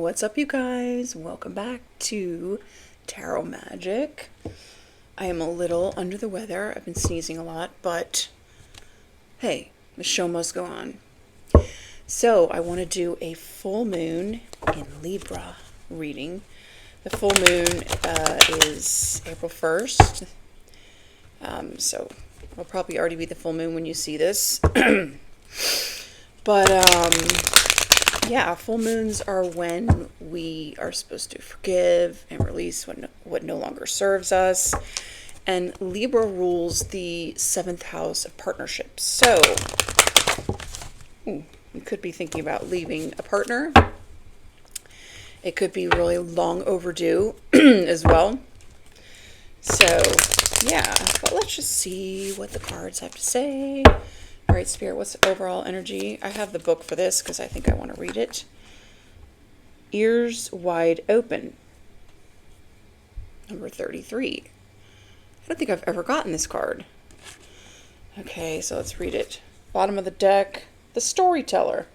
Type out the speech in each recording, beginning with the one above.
What's up, you guys? Welcome back to Tarot Magic. I am a little under the weather. I've been sneezing a lot, but hey, the show must go on. So I want to do a full moon in Libra reading. The full moon is April 1st. So it'll probably already be the full moon when you see this. But yeah, full moons are when we are supposed to forgive and release what no longer serves us. And Libra rules the 7th house of partnerships. So, you could be thinking about leaving a partner. It could be really long overdue as well. So, yeah, but let's just see what the cards have to say. All right, Spirit, what's the overall energy? I have the book for this because I think I want to read it. Ears wide open. Number 33. I don't think I've ever gotten this card. Okay, so let's read it. Bottom of the deck, the storyteller.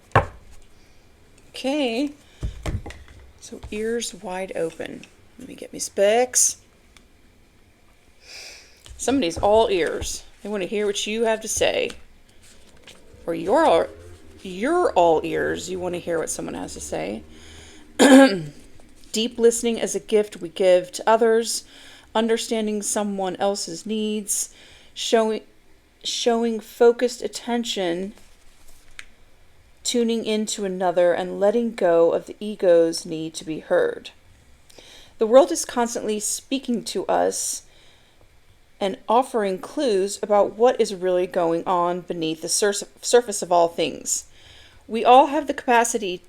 Okay. So ears wide open. Let me get me specs. Somebody's all ears. They want to hear what you have to say. Or you're all ears. You want to hear what someone has to say. Deep listening as a gift we give to others. Understanding someone else's needs. Showing focused attention. Tuning into another and letting go of the ego's need to be heard. The world is constantly speaking to us and offering clues about what is really going on beneath the surface of all things. We all have the capacity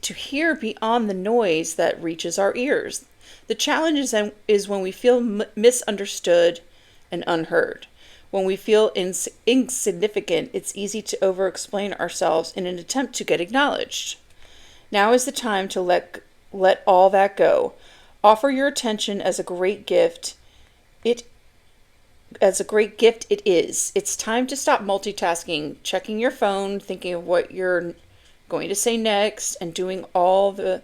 to hear beyond the noise that reaches our ears. The challenge is when we feel misunderstood and unheard. When we feel insignificant, it's easy to over-explain ourselves in an attempt to get acknowledged. Now is the time to let all that go. Offer your attention as a great gift. It is. It's time to stop multitasking, checking your phone, thinking of what you're going to say next, and doing all the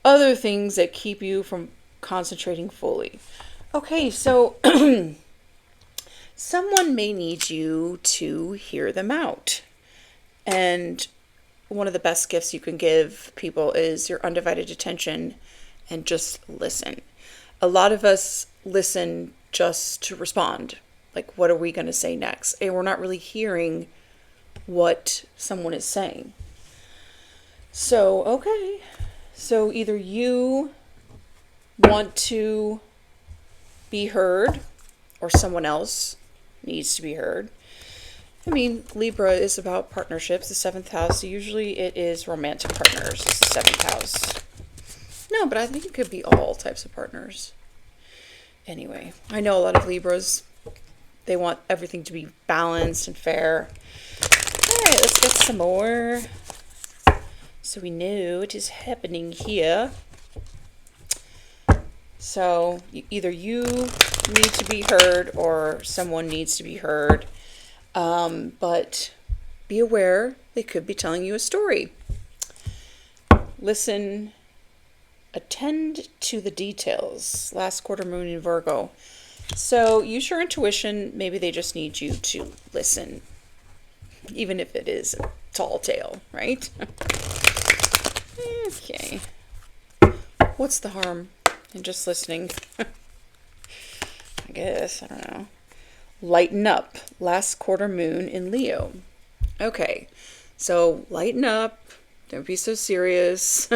other things that keep you from concentrating fully. Okay, so someone may need you to hear them out. And one of the best gifts you can give people is your undivided attention and just listen. A lot of us listen just to respond. Like, what are we going to say next? And we're not really hearing what someone is saying. So, okay. So either you want to be heard or someone else needs to be heard. I mean, Libra is about partnerships, the 7th house. So usually it is romantic partners. It's the 7th house. No, but I think it could be all types of partners. Anyway, I know a lot of Libras, they want everything to be balanced and fair. All right, let's get some more so we know what is happening here. So either you need to be heard or someone needs to be heard. But be aware, they could be telling you a story. Listen, attend to the details. Last quarter moon in Virgo. So use your intuition. Maybe they just need you to listen, even if it is a tall tale, right? Okay. What's the harm in just listening? I guess, I don't know. Lighten up. Last quarter moon in Leo. Okay. So lighten up. Don't be so serious.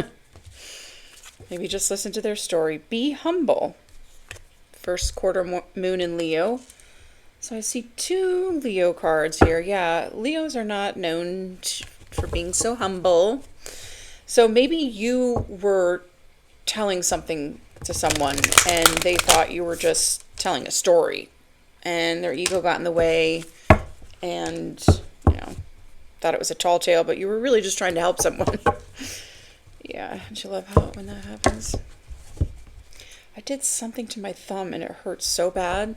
Maybe just listen to their story. Be humble. First quarter moon in Leo. So I see 2 Leo cards here. Yeah, Leos are not known for being so humble. So maybe you were telling something to someone and they thought you were just telling a story. And their ego got in the way and, thought it was a tall tale, but you were really just trying to help someone. Yeah, don't you love when that happens? I did something to my thumb and it hurt so bad.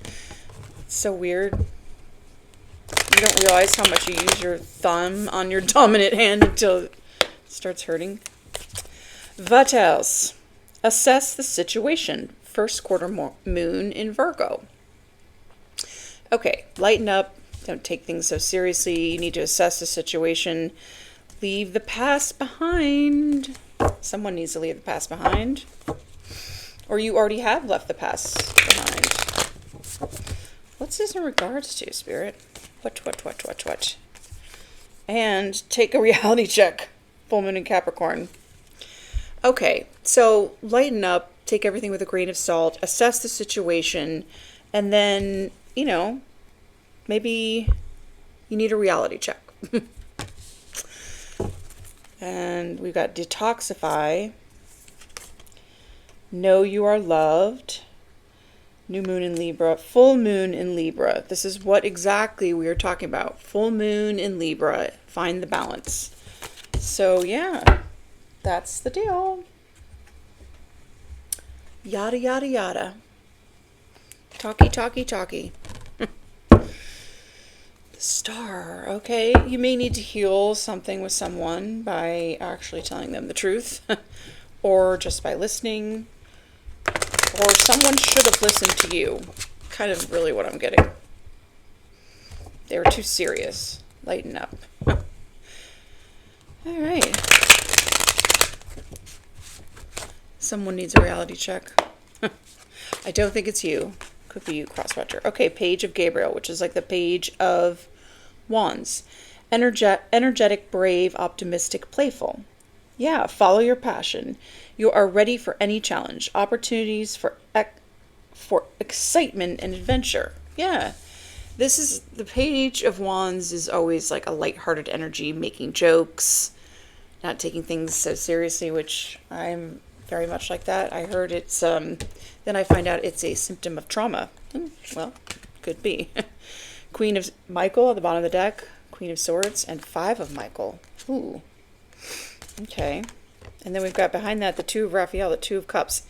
It's so weird. You don't realize how much you use your thumb on your dominant hand until it starts hurting. What else? Assess the situation. First quarter moon in Virgo. Okay, lighten up. Don't take things so seriously. You need to assess the situation. Leave the past behind. Someone needs to leave the past behind. Or you already have left the past behind. What's this in regards to, Spirit? What? And take a reality check. Full moon in Capricorn. Okay, so lighten up. Take everything with a grain of salt. Assess the situation. And then, maybe you need a reality check. And we've got detoxify. Know you are loved. New moon in Libra. Full moon in Libra. This is what exactly we are talking about. Full moon in Libra. Find the balance. So yeah, that's the deal. Yada, yada, yada. Talky. The Star. Okay, you may need to heal something with someone by actually telling them the truth. Or just by listening. Or someone should have listened to you. Kind of really what I'm getting. They were too serious. Lighten up. All right. Someone needs a reality check. I don't think it's you. Could be you, Crosswatcher. Okay, Page of Gabriel, which is like the Page of Wands. Energetic, brave, optimistic, playful. Yeah, follow your passion. You are ready for any challenge. Opportunities for excitement and adventure. Yeah. This is the Page of Wands is always like a lighthearted energy, making jokes, not taking things so seriously, which I'm very much like that. I heard it's then I find out it's a symptom of trauma. Well, could be. Queen of Michael at the bottom of the deck, Queen of Swords, and Five of Michael. Ooh. Okay. And then we've got behind that the Two of Raphael, the Two of Cups,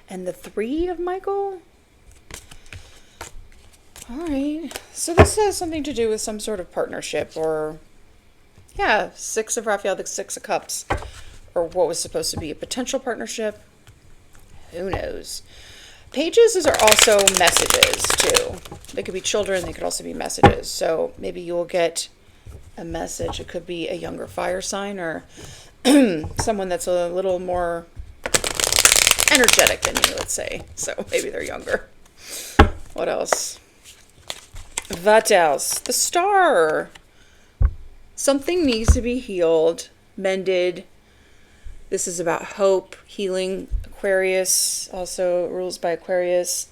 and the Three of Michael. All right. So this has something to do with some sort of partnership or, yeah, Six of Raphael, the Six of Cups, or what was supposed to be a potential partnership. Who knows? Pages are also messages, too. They could be children. They could also be messages. So maybe you'll get a message. It could be a younger fire sign or someone that's a little more energetic than you, let's say. So maybe they're younger. What else? What else? The Star. Something needs to be healed, mended. This is about hope, healing. Aquarius also rules by Aquarius.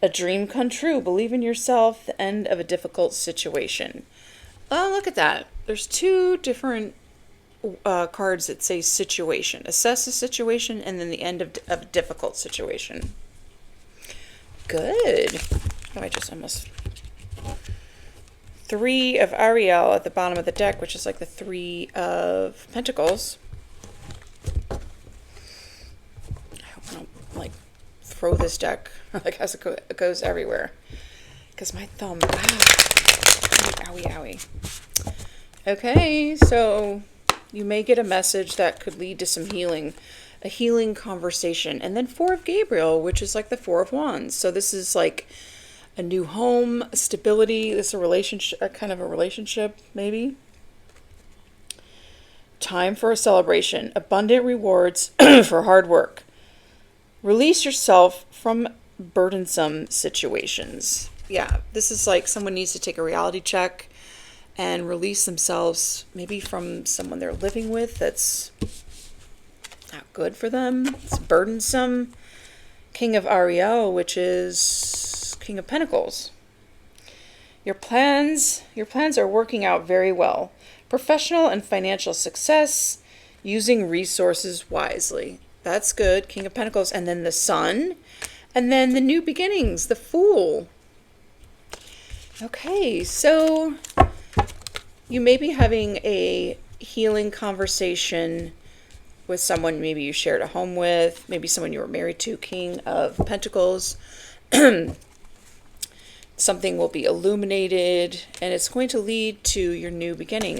A dream come true. Believe in yourself. The end of a difficult situation. Oh, look at that. There's two different cards that say situation. Assess the situation and then the end of a difficult situation. Good. Oh, I just almost... Three of Ariel at the bottom of the deck, which is like the Three of Pentacles. I hope I don't, like, throw this deck, like, as it goes everywhere. Because my thumb, owie. Okay, so you may get a message that could lead to some healing, a healing conversation. And then Four of Gabriel, which is like the Four of Wands. So this is like a new home, stability. This is a relationship, kind of a relationship, maybe. Time for a celebration. Abundant rewards for hard work. Release yourself from burdensome situations. Yeah, this is like someone needs to take a reality check and release themselves maybe from someone they're living with that's not good for them. It's burdensome. King of Ariel, which is King of Pentacles. Your plans are working out very well. Professional and financial success, using resources wisely. That's good. King of Pentacles. And then the Sun. And then the new beginnings, the Fool. Okay, so you may be having a healing conversation with someone maybe you shared a home with, maybe someone you were married to, King of Pentacles. Something will be illuminated, and it's going to lead to your new beginning.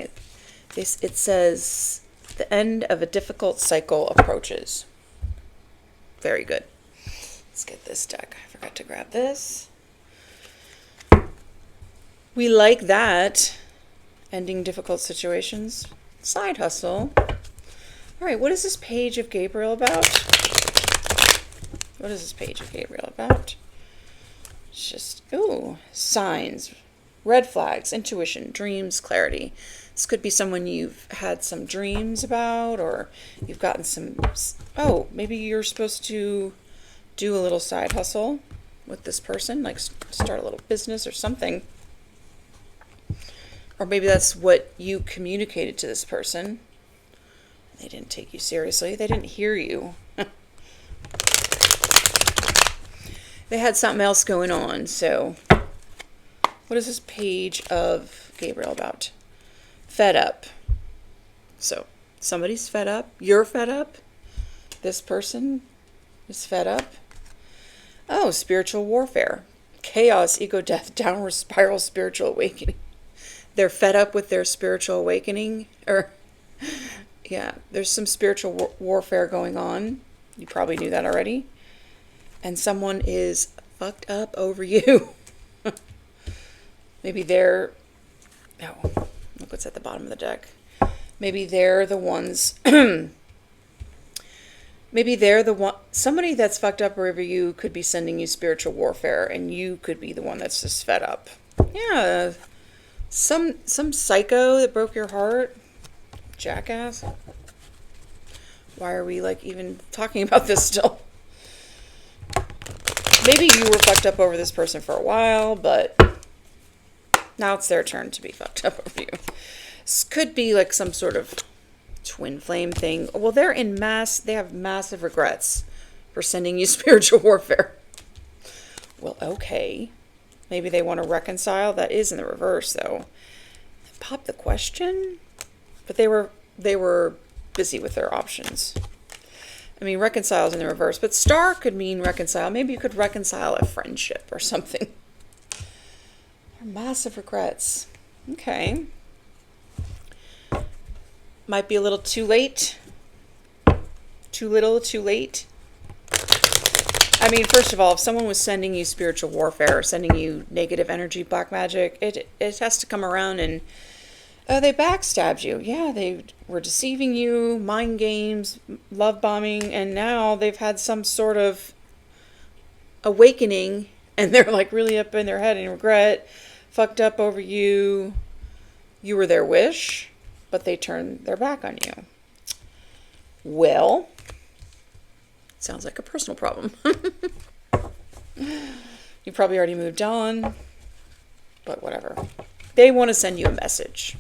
It says The end of a difficult cycle approaches. Very good. Let's get this deck. I forgot to grab this. We like that. Ending difficult situations. Side hustle. All right, what is this page of Gabriel about? What is this page of Gabriel about? It's just, ooh, signs, red flags, intuition, dreams, clarity. This could be someone you've had some dreams about, or you've gotten some, oh, maybe you're supposed to do a little side hustle with this person, like start a little business or something. Or maybe that's what you communicated to this person. They didn't take you seriously. They didn't hear you. They had something else going on. So what is this page of Gabriel about? Fed up. So somebody's fed up. You're fed up. This person is fed up. Oh, spiritual warfare. Chaos, ego death, downward spiral, spiritual awakening. They're fed up with their spiritual awakening. Or, yeah, there's some spiritual warfare going on. You probably knew that already. And someone is fucked up over you. Maybe they're, oh, look what's at the bottom of the deck. Maybe they're the ones, maybe they're the one, somebody that's fucked up over you could be sending you spiritual warfare, and you could be the one that's just fed up. Yeah, some psycho that broke your heart. Jackass. Why are we like even talking about this still? Maybe you were fucked up over this person for a while, but now it's their turn to be fucked up over you. This could be like some sort of twin flame thing. Well, they have massive regrets for sending you spiritual warfare. Well, okay. Maybe they want to reconcile. That is in the reverse, though. Pop the question. But they were busy with their options. I mean, reconcile is in the reverse, but star could mean reconcile. Maybe you could reconcile a friendship or something. Massive regrets. Okay. Might be a little too late. Too little, too late. I mean, first of all, if someone was sending you spiritual warfare or sending you negative energy, black magic, it has to come around and they backstabbed you. Yeah, they were deceiving you, mind games, love bombing, and now they've had some sort of awakening, and they're like really up in their head and regret, fucked up over you. You were their wish, but they turned their back on you. Well, sounds like a personal problem. You probably already moved on, but whatever. They want to send you a message.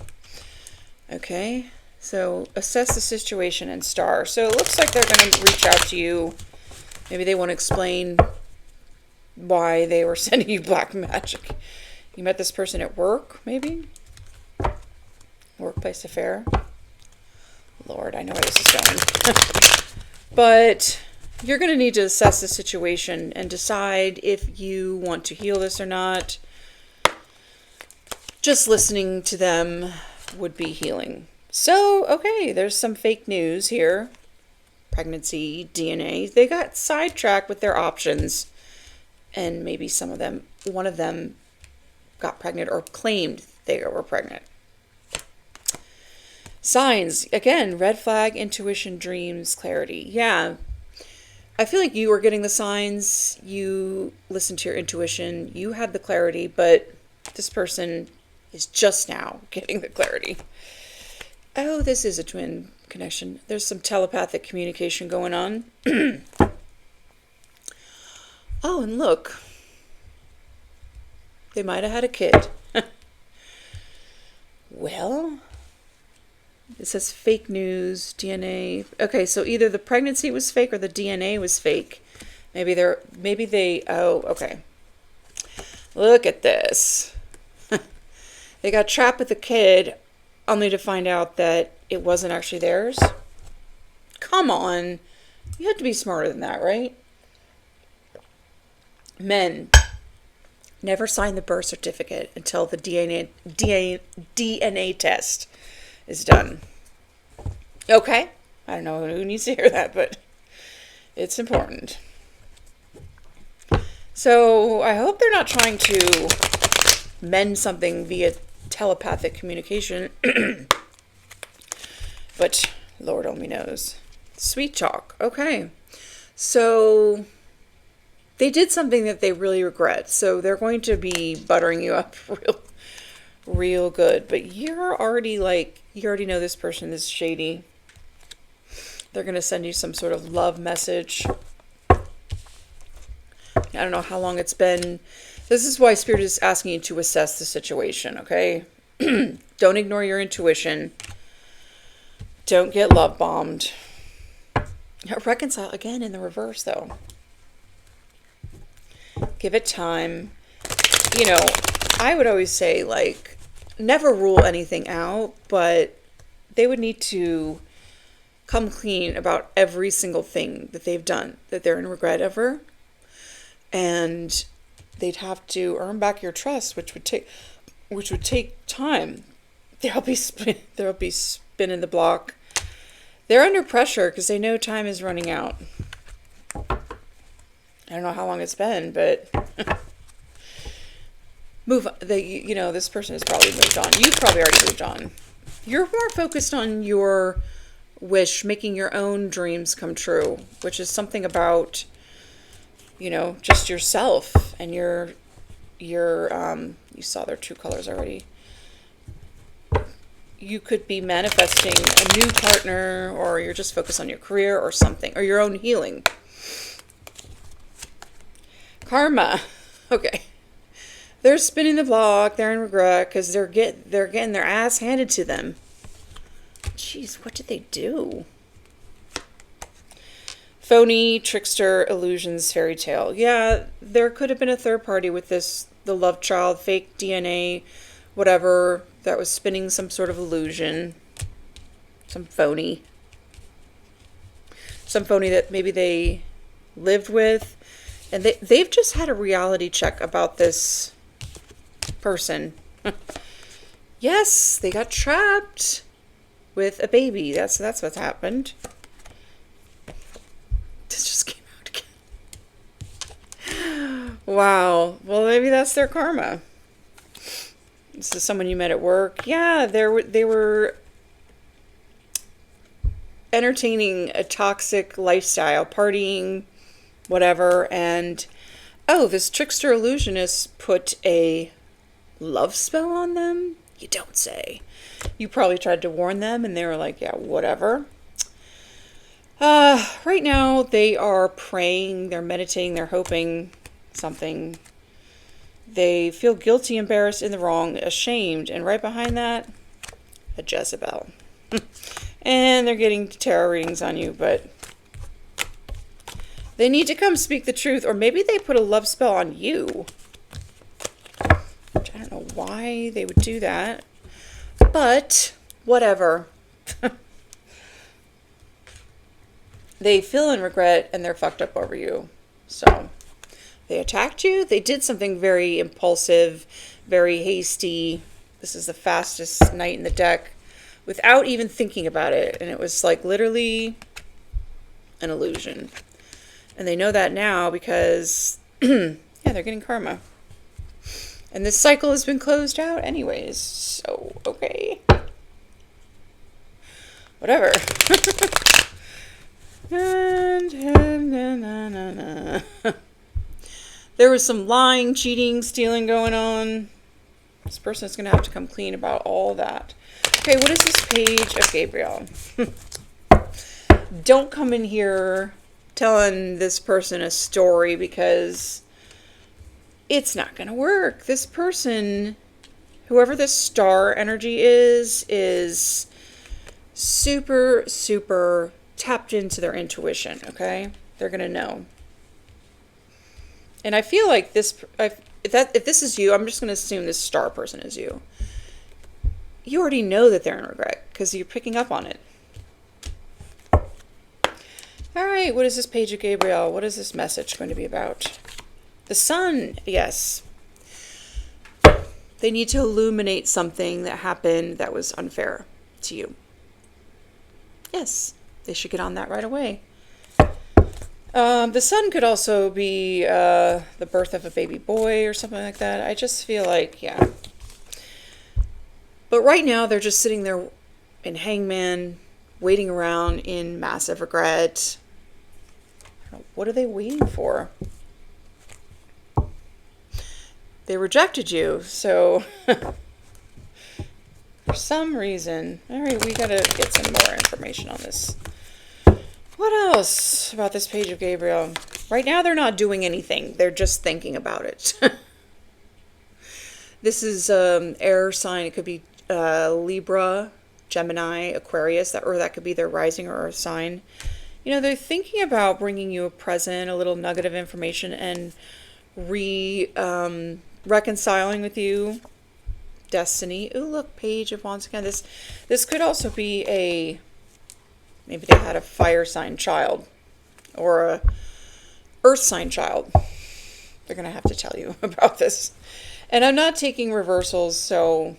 Okay, so assess the situation and star. So it looks like they're going to reach out to you. Maybe they want to explain why they were sending you black magic. You met this person at work, maybe? Workplace affair. Lord, I know where this is going. But you're going to need to assess the situation and decide if you want to heal this or not. Just listening to them would be healing. So, okay, there's some fake news here. Pregnancy, DNA. They got sidetracked with their options. And maybe one of them got pregnant or claimed they were pregnant. Signs, again, red flag, intuition, dreams, clarity. Yeah, I feel like you were getting the signs. You listened to your intuition. You had the clarity, but this person is just now getting the clarity. Oh, this is a twin connection. There's some telepathic communication going on. Oh, and look. They might have had a kid. Well, it says fake news, DNA. Okay, so either the pregnancy was fake or the DNA was fake. Maybe they, oh, okay. Look at this. They got trapped with a kid only to find out that it wasn't actually theirs. Come on. You have to be smarter than that, right? Men, never sign the birth certificate until the DNA test is done. Okay. I don't know who needs to hear that, but it's important. So I hope they're not trying to mend something via telepathic communication. But Lord only knows. Sweet talk. Okay. So they did something that they really regret. So they're going to be buttering you up real good. But you're already you already know this person is shady. They're going to send you some sort of love message. I don't know how long it's been. This is why Spirit is asking you to assess the situation, okay? Don't ignore your intuition. Don't get love bombed. Reconcile again in the reverse, though. Give it time. You know, I would always say, never rule anything out, but they would need to come clean about every single thing that they've done that they're in regret over. And they'd have to earn back your trust, which would take time. They'll be spinning the block. They're under pressure because they know time is running out. I don't know how long it's been, but move on. This person has probably moved on. You've probably already moved on. You're more focused on your wish, making your own dreams come true, which is something about, just yourself and your you saw their true colors already. You could be manifesting a new partner, or you're just focused on your career or something, or your own healing. Karma. Okay. They're spinning the block. They're in regret because they're getting their ass handed to them. Jeez, what did they do? Phony, trickster, illusions, fairy tale. Yeah, there could have been a third party with this, the love child, fake DNA, whatever, that was spinning some sort of illusion. Some phony that maybe they lived with. And they've just had a reality check about this person. Yes, they got trapped with a baby. That's what's happened. This just came out again. Wow. Well, maybe that's their karma. This is someone you met at work. Yeah, they were entertaining a toxic lifestyle, partying, whatever, and this trickster illusionist put a love spell on them? You don't say. You probably tried to warn them, and they were like, yeah, whatever. Right now, they are praying, they're meditating, they're hoping something. They feel guilty, embarrassed, in the wrong, ashamed, and right behind that, a Jezebel. And they're getting tarot readings on you, but they need to come speak the truth, or maybe they put a love spell on you. Which I don't know why they would do that, but whatever. They feel in regret and they're fucked up over you. So they attacked you. They did something very impulsive, very hasty. This is the fastest knight in the deck without even thinking about it. And it was literally an illusion. And they know that now because, they're getting karma. And this cycle has been closed out anyways. So, okay. Whatever. There was some lying, cheating, stealing going on. This person is going to have to come clean about all that. Okay, what is this page of Gabriel? Don't come in here telling this person a story because it's not going to work. This person, whoever this star energy is super, super tapped into their intuition, okay? They're going to know. And I feel like if this is you, I'm just going to assume this star person is you. You already know that they're in regret because you're picking up on it. All right, what is this page of Gabriel? What is this message going to be about? The sun, yes. They need to illuminate something that happened that was unfair to you. Yes, they should get on that right away. The sun could also be the birth of a baby boy or something like that. I just feel like, yeah. But right now, they're just sitting there in hangman, waiting around in massive regret. What are they waiting for? They rejected you, so for some reason. All right, we gotta get some more information on this. What else about this page of Gabriel? Right now, they're not doing anything. They're just thinking about it. This is air sign. It could be Libra, Gemini, Aquarius, or that could be their rising or earth sign. You know, they're thinking about bringing you a present, a little nugget of information, and reconciling with you. Destiny. Ooh, look, Page of Wands again. This could also be maybe they had a fire sign child or a earth sign child. They're going to have to tell you about this. And I'm not taking reversals, so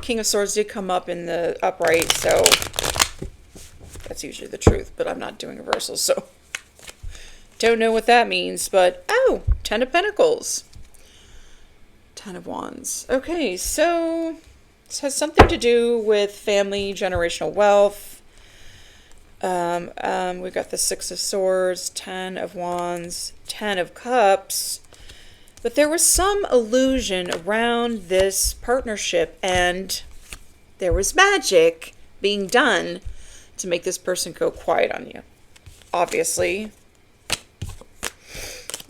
King of Swords did come up in the upright, so that's usually the truth, but I'm not doing reversals, so don't know what that means, but oh, 10 of Pentacles. 10 of Wands. Okay, so this has something to do with family, generational wealth. We've got the 6 of Swords, 10 of Wands, 10 of Cups. But there was some illusion around this partnership, and there was magic being done to make this person go quiet on you, obviously.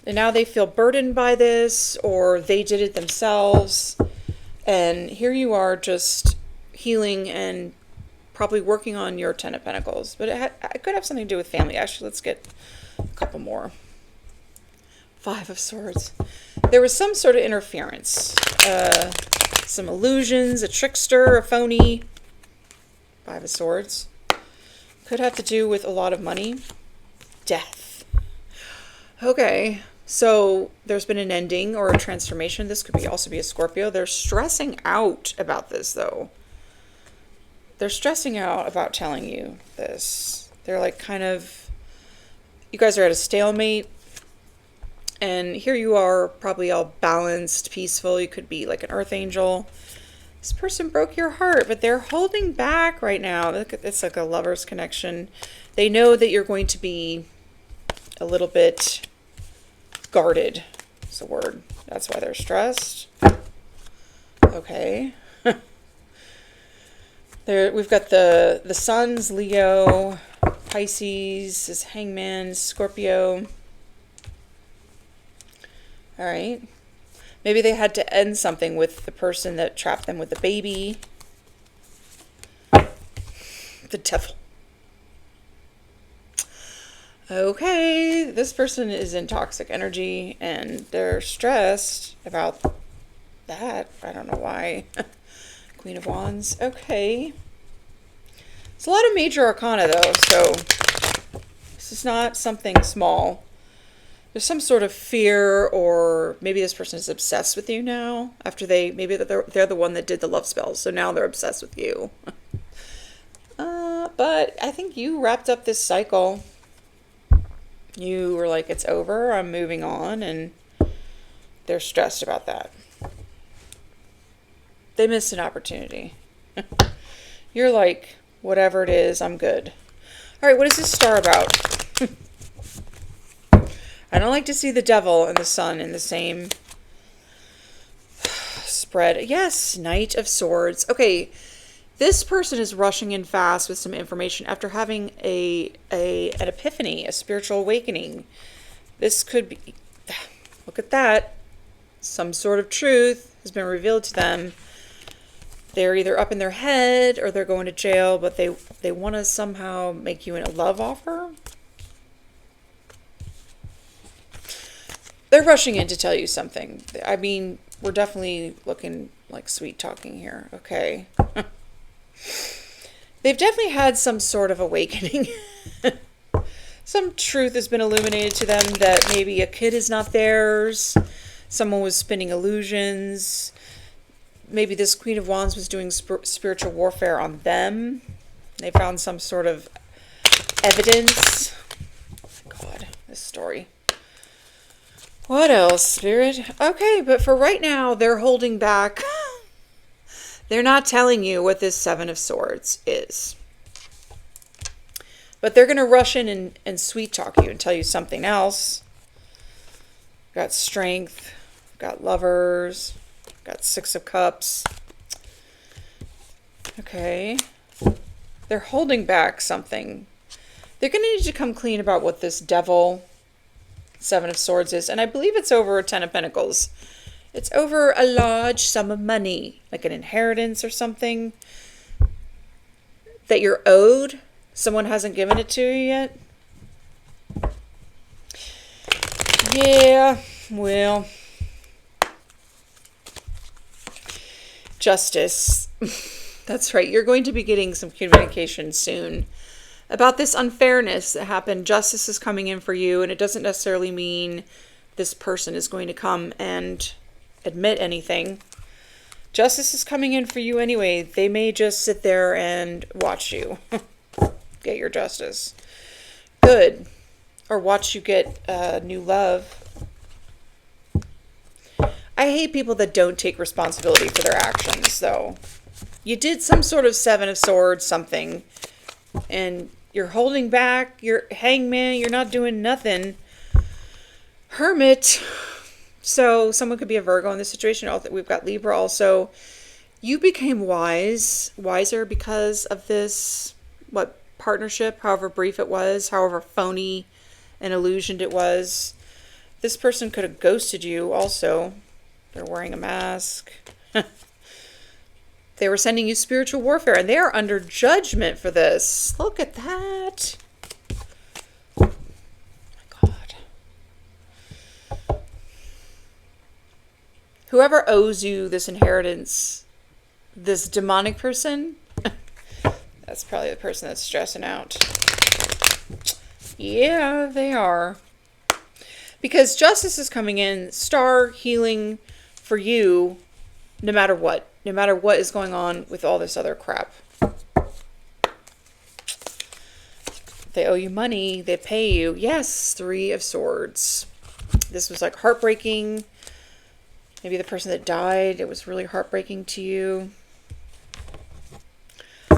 And now they feel burdened by this, or they did it themselves. And here you are just healing and probably working on your 10 of Pentacles. But it could have something to do with family. Actually, let's get a couple more. 5 of Swords. There was some sort of interference. Some illusions, a trickster, a phony. 5 of Swords. Could have to do with a lot of money. Death. Okay. So there's been an ending or a transformation. This could also be a Scorpio. They're stressing out about this, though. They're stressing out about telling you this. They're like kind of, you guys are at a stalemate. And here you are, probably all balanced, peaceful. You could be like an earth angel. This person broke your heart, but they're holding back right now. It's like a lover's connection. They know that you're going to be a little bit guarded. It's a word. That's why they're stressed. Okay. We've got the Suns, Leo, Pisces, is Hangman, Scorpio. All right. Maybe they had to end something with the person that trapped them with the baby. The devil. Okay, this person is in toxic energy and they're stressed about that. I don't know why. Queen of Wands. Okay. It's a lot of major arcana though, so this is not something small. There's some sort of fear, or maybe this person is obsessed with you now after maybe they're the one that did the love spells, so now they're obsessed with you. But I think you wrapped up this cycle. You were like, it's over, I'm moving on, and they're stressed about that. They missed an opportunity. You're like, whatever it is, I'm good. All right, what is this star about? I don't like to see the devil and the sun in the same spread. Yes, Knight of Swords. Okay, this person is rushing in fast with some information after having an epiphany, a spiritual awakening. This could be, look at that. Some sort of truth has been revealed to them. They're either up in their head or they're going to jail, but they want to somehow make you a love offer. They're rushing in to tell you something. I mean, we're definitely looking like sweet talking here. Okay. They've definitely had some sort of awakening. Some truth has been illuminated to them that maybe a kid is not theirs. Someone was spinning illusions. Maybe this Queen of Wands was doing spiritual warfare on them. They found some sort of evidence. God, this story. What else, Spirit? Okay, but for right now, they're holding back. They're not telling you what this Seven of Swords is. But they're going to rush in and sweet talk you and tell you something else. Got Strength, got Lovers, got Six of Cups. Okay. They're holding back something. They're going to need to come clean about what this Devil Seven of Swords is. And I believe it's over a Ten of Pentacles. It's over a large sum of money, like an inheritance or something that you're owed. Someone hasn't given it to you yet. Yeah, well, Justice. That's right. You're going to be getting some communication soon about this unfairness that happened. Justice is coming in for you, and it doesn't necessarily mean this person is going to come and admit anything. Justice is coming in for you anyway. They may just sit there and watch you get your justice. Good. Or watch you get new love. I hate people that don't take responsibility for their actions, though. You did some sort of Seven of Swords something, and you're holding back. You're Hangman. You're not doing nothing. Hermit. So someone could be a Virgo in this situation. We've got Libra also. You became wiser because of this, partnership, however brief it was, however phony and illusioned it was. This person could have ghosted you also. They're wearing a mask. They were sending you spiritual warfare, and they are under judgment for this. Look at that. Oh my God. Whoever owes you this inheritance, this demonic person, that's probably the person that's stressing out. Yeah, they are. Because justice is coming in, star healing for you, no matter what. No matter what is going on with all this other crap. They owe you money. They pay you. Yes, Three of Swords. This was like heartbreaking. Maybe the person that died, it was really heartbreaking to you.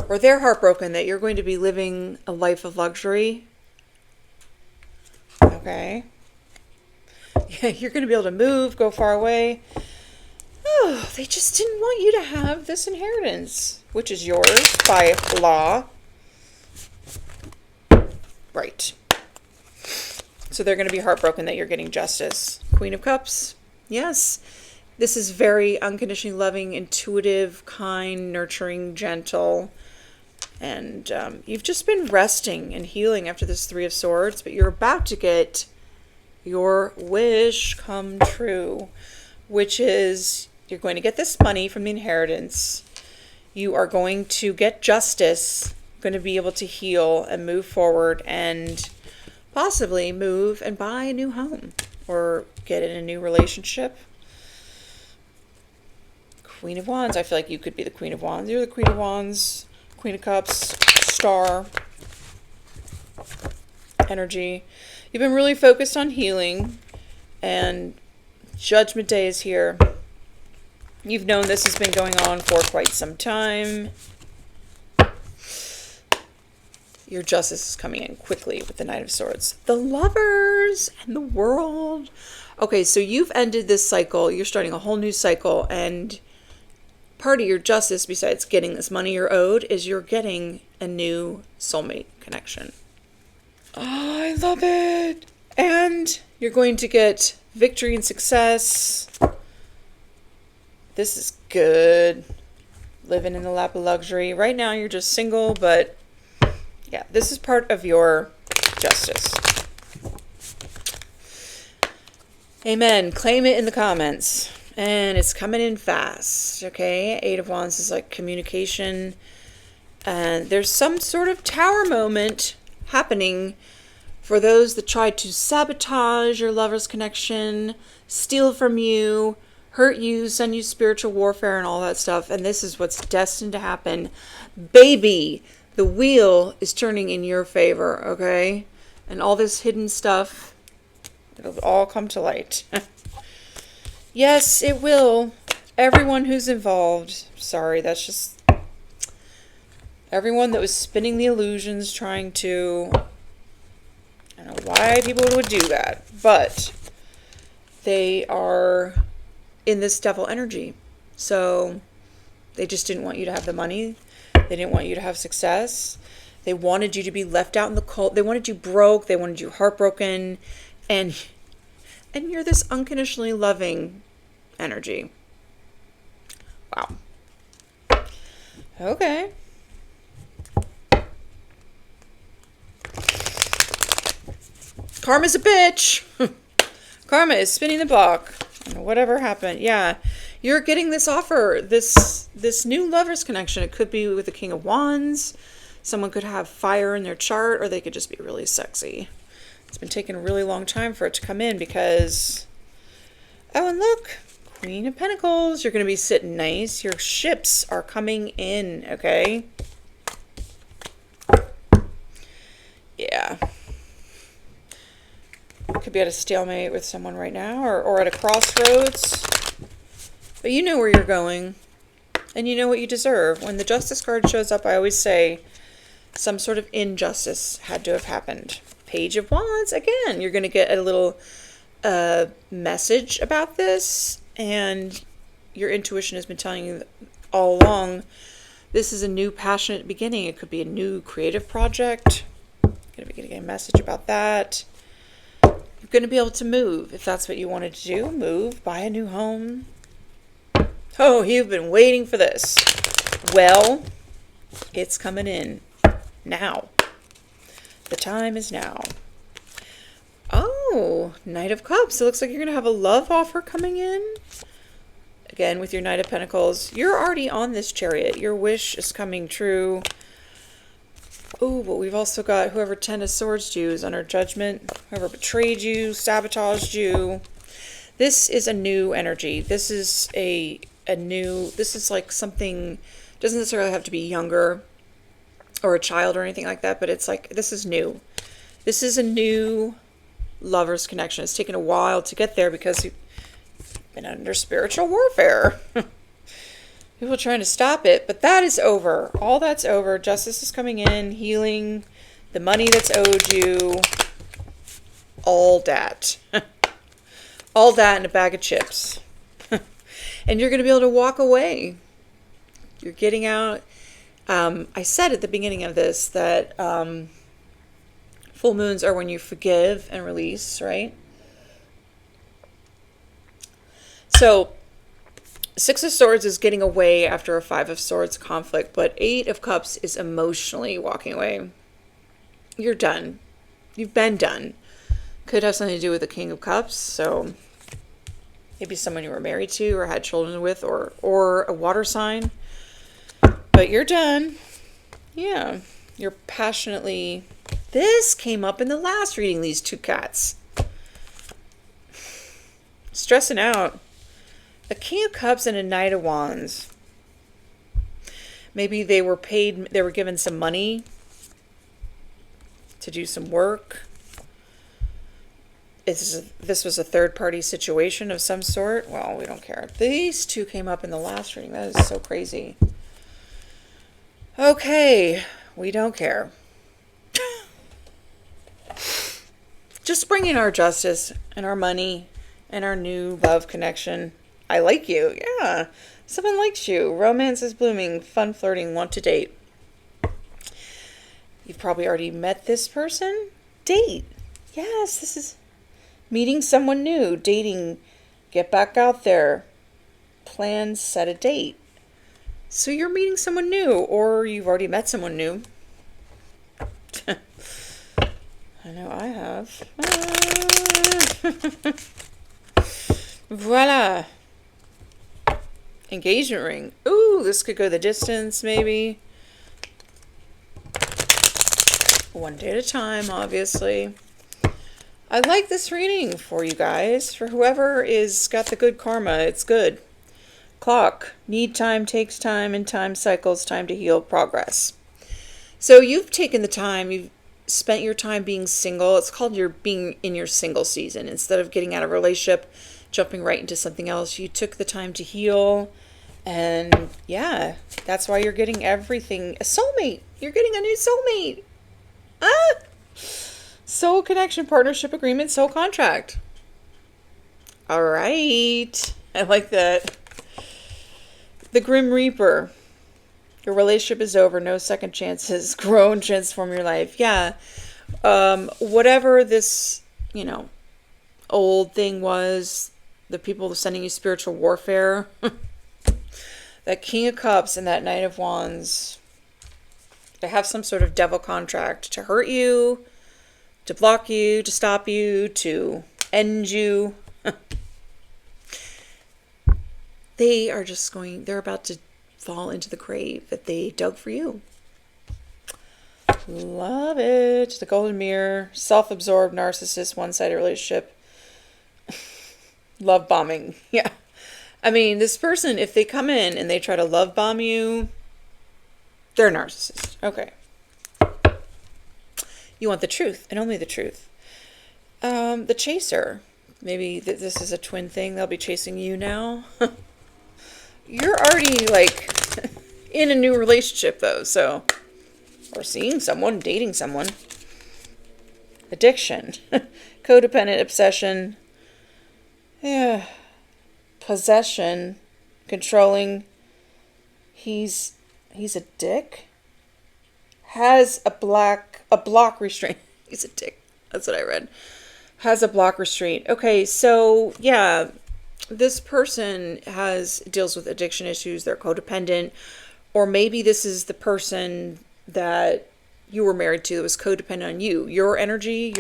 Or they're heartbroken that you're going to be living a life of luxury. Okay. Yeah, you're going to be able to move, go far away. Oh, they just didn't want you to have this inheritance, which is yours by law. Right. So they're going to be heartbroken that you're getting justice. Queen of Cups. Yes. This is very unconditionally loving, intuitive, kind, nurturing, gentle. And you've just been resting and healing after this Three of Swords, but you're about to get your wish come true, which is you're going to get this money from the inheritance. You are going to get justice, going to be able to heal and move forward and possibly move and buy a new home or get in a new relationship. Queen of Wands. I feel like you could be the Queen of Wands. You're the Queen of Wands, Queen of Cups, Star, energy. You've been really focused on healing, and Judgment Day is here. You've known this has been going on for quite some time. Your justice is coming in quickly with the Knight of Swords. The Lovers and the World. Okay, so you've ended this cycle. You're starting a whole new cycle, and part of your justice, besides getting this money you're owed, is you're getting a new soulmate connection. Oh, I love it. And you're going to get victory and success. This is good. Living in the lap of luxury. Right now you're just single, but yeah, this is part of your justice. Amen. Claim it in the comments. And it's coming in fast, okay? Eight of Wands is like communication. And there's some sort of tower moment happening for those that try to sabotage your lover's connection, steal from you, hurt you, send you spiritual warfare and all that stuff. And this is what's destined to happen. Baby, The wheel is turning in your favor, okay? And all this hidden stuff, it'll all come to light. Yes, it will. Everyone who's involved. Sorry, that's just everyone that was spinning the illusions, trying to... I don't know why people would do that, but they are in this devil energy. So they just didn't want you to have the money. They didn't want you to have success. They wanted you to be left out in the cold. They wanted you broke. They wanted you heartbroken. And you're this unconditionally loving energy. Wow. Okay. Karma's a bitch. Karma is spinning the block. Whatever happened. Yeah. You're getting this offer, this new lover's connection. It could be with the King of Wands. Someone could have fire in their chart, or they could just be really sexy. It's been taking a really long time for it to come in because... Oh, and look, Queen of Pentacles. You're going to be sitting nice. Your ships are coming in, okay? Yeah. Could be at a stalemate with someone right now, or at a crossroads. But you know where you're going, and you know what you deserve. When the Justice card shows up, I always say some sort of injustice had to have happened. Page of Wands, again, you're going to get a little message about this, and your intuition has been telling you all along, this is a new passionate beginning. It could be a new creative project. You're going to be getting a message about that. You're going to be able to move, if that's what you wanted to do. Move, buy a new home. Oh, you've been waiting for this. Well, it's coming in now. The time is now. Oh, Knight of Cups. It looks like you're going to have a love offer coming in. Again, with your Knight of Pentacles. You're already on this Chariot. Your wish is coming true. Oh, but we've also got whoever Ten of Swords you is under judgment. Whoever betrayed you, sabotaged you. This is a new energy. This is this is like something, doesn't necessarily have to be younger or a child or anything like that, but it's like, this is new. This is a new lover's connection. It's taken a while to get there because you've been under spiritual warfare. People trying to stop it, but that is over. All that's over. Justice is coming in, healing, the money that's owed you, all that. All that in a bag of chips. And you're going to be able to walk away. You're getting out. I said at the beginning of this that full moons are when you forgive and release, right? So Six of Swords is getting away after a Five of Swords conflict, but Eight of Cups is emotionally walking away. You're done. You've been done. Could have something to do with the King of Cups, so maybe someone you were married to or had children with, or a water sign. But you're done. Yeah. You're passionately... This came up in the last reading, these two cats. Stressing out. A King of Cups and a Knight of Wands. Maybe they were paid, they were given some money to do some work. This was a third-party situation of some sort. Well, we don't care. These two came up in the last reading. That is so crazy. Okay, we don't care. Just bring in our justice and our money and our new love connection. I like you. Yeah. Someone likes you. Romance is blooming. Fun flirting. Want to date. You've probably already met this person. Date. Yes, this is meeting someone new. Dating. Get back out there. Plan, set a date. So you're meeting someone new, or you've already met someone new. I know I have. Voila. Engagement ring. Ooh, this could go the distance, maybe. One day at a time, obviously. I like this reading for you guys. For whoever is got the good karma, it's good. Clock. Need time, takes time, and time cycles, time to heal, progress. So you've taken the time, you've spent your time being single. It's called your being in your single season. Instead of getting out of a relationship, jumping right into something else, you took the time to heal. And yeah, that's why you're getting everything. A soulmate. You're getting a new soulmate. Ah! Soul connection, partnership agreement, soul contract. All right. I like that. The Grim Reaper. Your relationship is over. No second chances. Grow and transform your life. Yeah. Whatever this, old thing was, the people sending you spiritual warfare, that King of Cups and that Knight of Wands, they have some sort of devil contract to hurt you, to block you, to stop you, to end you. They're about to fall into the grave that they dug for you. Love it. The Golden Mirror, self-absorbed narcissist, one-sided relationship, love bombing. Yeah. I mean, this person, if they come in and they try to love bomb you, they're a narcissist. Okay. You want the truth and only the truth. The Chaser. Maybe this is a twin thing. They'll be chasing you now. You're already in a new relationship though, so, or seeing someone, dating someone. Addiction, codependent obsession, yeah, possession, controlling. He's a dick. Has a block restraint. He's a dick. That's what I read. Has a block restraint. Okay, so yeah. This person deals with addiction issues. They're codependent, or maybe this is the person that you were married to that was codependent on you. Your energy,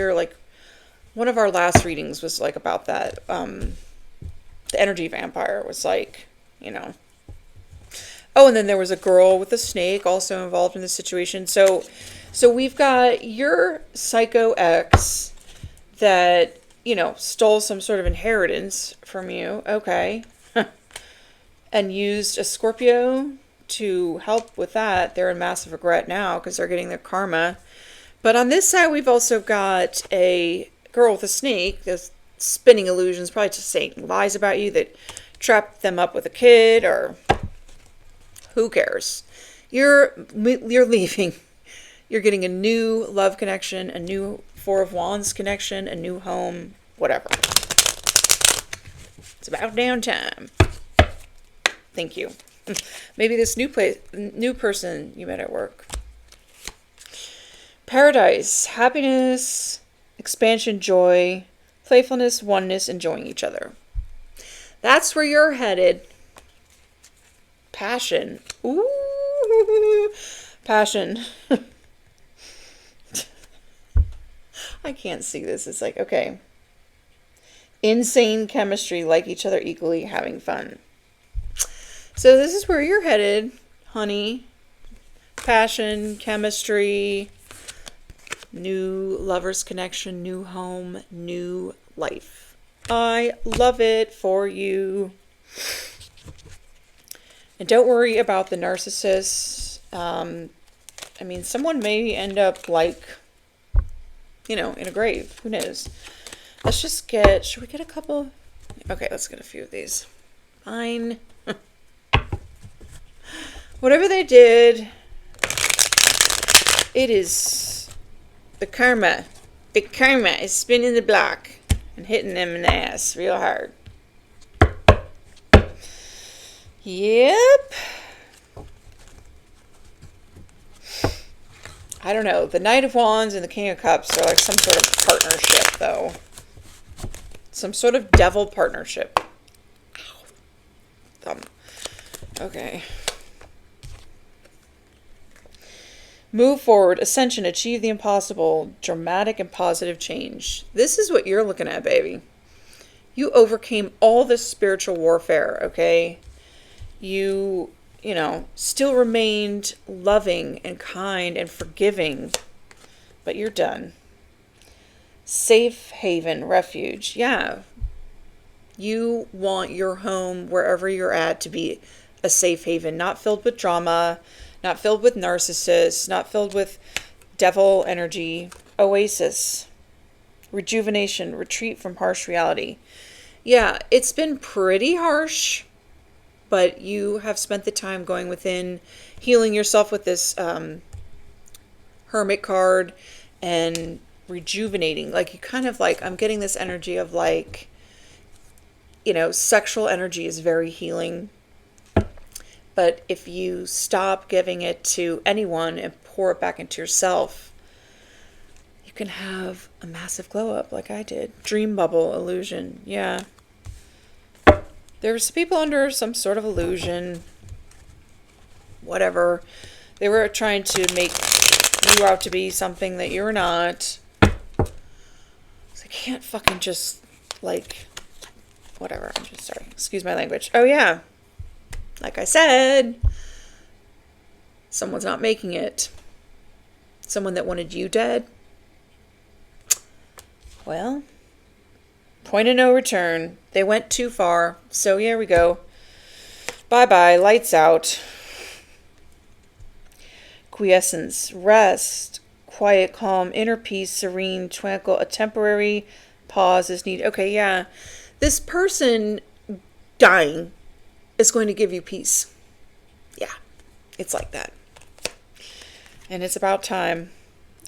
one of our last readings was about that. The energy vampire was Oh, and then there was a girl with a snake also involved in this situation. So we've got your psycho ex that stole some sort of inheritance from you. Okay. And used a Scorpio to help with that. They're in massive regret now because they're getting their karma. But on this side, we've also got a girl with a snake that's spinning illusions, probably just saying lies about you that trapped them up with a kid, or who cares? You're leaving. You're getting a new love connection, a new Four of Wands connection, a new home, whatever. It's about damn time. Thank you. Maybe this new person you met at work. Paradise, happiness, expansion, joy, playfulness, oneness, enjoying each other. That's where you're headed. Passion. Ooh, passion. I can't see this. It's okay. Insane chemistry, like each other equally, having fun. So this is where you're headed, honey. Passion, chemistry, new lovers connection, new home, new life. I love it for you. And don't worry about the narcissist. Someone may end up in a grave. Who knows? Should we get a couple? Okay, let's get a few of these. Fine. Whatever they did, it is the karma. Big karma is spinning the block and hitting them in the ass real hard. Yep. I don't know. The Knight of Wands and the King of Cups are some sort of partnership, though. Some sort of devil partnership. Thumb. Okay. Move forward, ascension, achieve the impossible, dramatic and positive change. This is what you're looking at, baby. You overcame all this spiritual warfare, okay? You still remained loving and kind and forgiving, but you're done. Safe haven, refuge. Yeah. You want your home, wherever you're at, to be a safe haven, not filled with drama, not filled with narcissists, not filled with devil energy. Oasis, rejuvenation, retreat from harsh reality. Yeah, it's been pretty harsh, but you have spent the time going within, healing yourself with this hermit card and rejuvenating. Like, you kind of like, I'm getting this energy of like, you know, sexual energy is very healing. But if you stop giving it to anyone and pour it back into yourself, you can have a massive glow up like I did. Dream bubble illusion. Yeah. There's people under some sort of illusion. Whatever. They were trying to make you out to be something that you're not. So I can't fucking just, like, whatever. I'm just sorry. Excuse my language. Oh, yeah. Like I said, someone's not making it. Someone that wanted you dead. Well, point of no return. They went too far. So here we go. Bye-bye. Lights out. Quiescence. Rest. Quiet, calm, inner peace, serene, tranquil. A temporary pause is needed. Okay, yeah. This person dying is going to give you peace. Yeah, it's like that. And it's about time.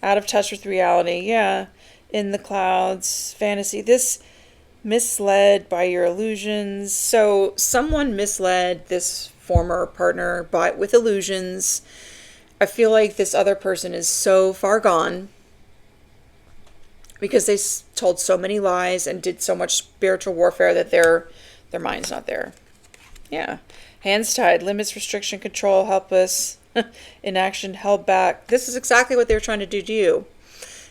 Out of touch with reality. Yeah. In the clouds. Fantasy. This misled by your illusions. So someone misled this former partner with illusions. I feel like this other person is so far gone because they told so many lies and did so much spiritual warfare that their mind's not there. Yeah. Hands tied, limits, restriction, control, helpless, inaction, held back. This is exactly what they were trying to do to you.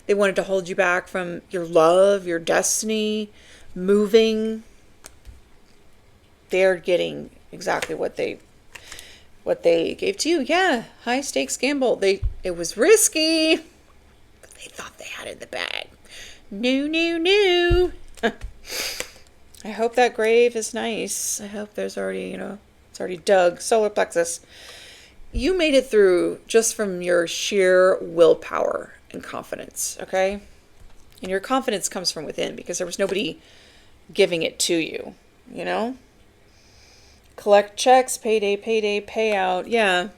They wanted to hold you back from your love, your destiny, moving. They're getting exactly what they gave to you. Yeah, high stakes gamble. It was risky, but they thought they had it in the bag. No. I hope that grave is nice. I hope there's already, it's already dug. Solar plexus. You made it through just from your sheer willpower and confidence, okay? And your confidence comes from within because there was nobody giving it to you, Collect checks, payday, payout. Yeah.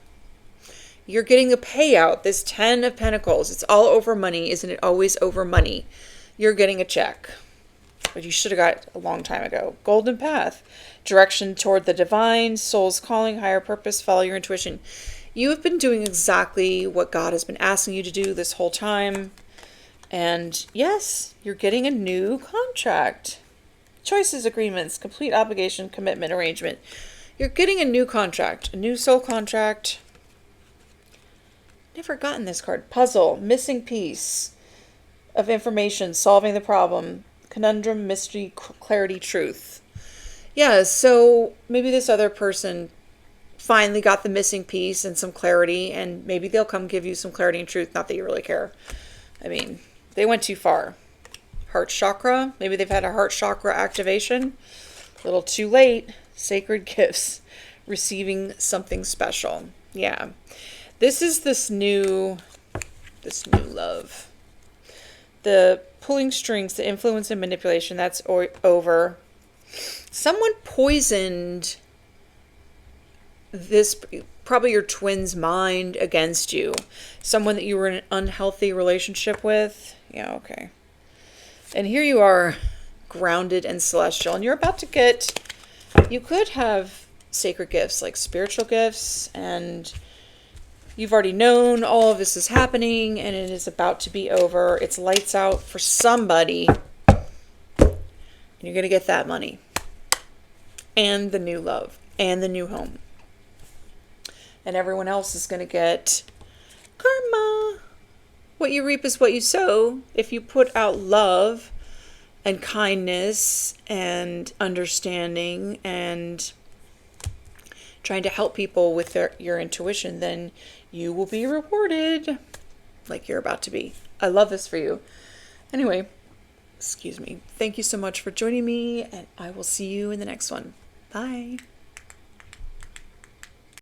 You're getting a payout. This 10 of Pentacles. It's all over money. Isn't it always over money? You're getting a check. But you should have got a long time ago. Golden path. Direction toward the divine. Soul's calling. Higher purpose. Follow your intuition. You have been doing exactly what God has been asking you to do this whole time. And yes, you're getting a new contract. Choices, agreements, complete obligation, commitment, arrangement. You're getting a new contract, a new soul contract. Never gotten this card. Puzzle, missing piece of information, solving the problem, conundrum, mystery, clarity, truth. Yeah, so maybe this other person finally got the missing piece and some clarity, and maybe they'll come give you some clarity and truth. Not that you really care. I mean, they went too far. Heart chakra. Maybe they've had a heart chakra activation. A little too late. Sacred gifts. Receiving something special. Yeah. This is this new love. The pulling strings, the influence and manipulation, that's over. Someone poisoned this, probably your twin's mind against you. Someone that you were in an unhealthy relationship with. Yeah, okay. And here you are, grounded and celestial, and you're about to get, you could have sacred gifts, like spiritual gifts, and you've already known all of this is happening, and it is about to be over. It's lights out for somebody, and you're going to get that money, and the new love, and the new home. And everyone else is going to get karma. What you reap is what you sow. If you put out love and kindness and understanding and trying to help people with your intuition, then you will be rewarded like you're about to be. I love this for you. Anyway, excuse me. Thank you so much for joining me, and I will see you in the next one. Bye.